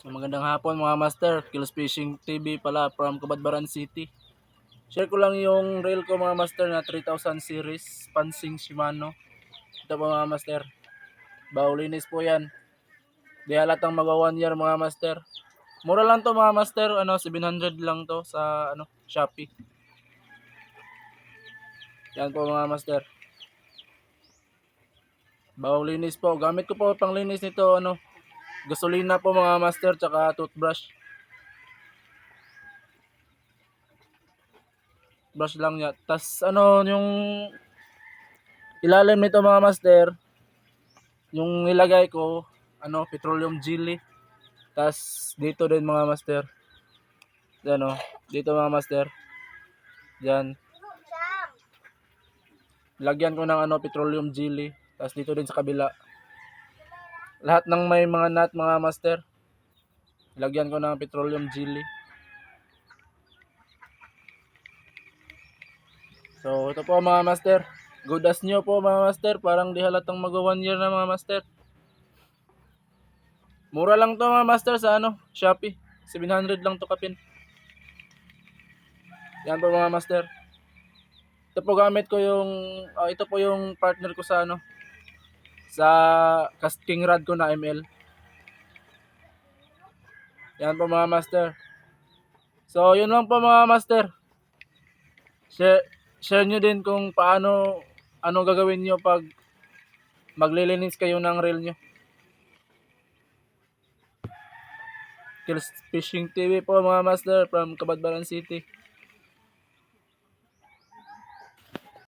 Magandang hapon mga master, Kills Fishing TV pala from Cabadbaran City. Share ko lang yung reel ko mga master na 3000 series, Pansing Shimano. Ito po mga master, baulinis po yan. Di halatang magwa 1 year mga master. Mura lang to mga master, 700 lang to sa Shopee. Yan po mga master. Baulinis po, gamit ko po pang linis nito gasolina po mga master, tsaka toothbrush. Brush lang niya. Tas yung ilalim nito mga master, yung nilagay ko, petroleum jelly. Tas dito din mga master. Yan dito mga master. Diyan. Lagyan ko ng petroleum jelly. Tas dito din sa kabila. Lahat ng may mga nut mga master, lagyan ko ng petroleum jelly. So ito po mga master. Good as new po mga master. Parang di halatang mag 1 year na mga master. Mura lang to mga master sa Shopee. 700 lang to kapin. Yan po mga master. Ito po gamit ko ito po yung partner ko sa casting rod ko na ML. Yan po mga master. So yun lang po mga master. Share nyo din kung ano gagawin nyo pag maglilinis kayo ng reel nyo. Kills Fishing TV po mga master from Cabadbaran City.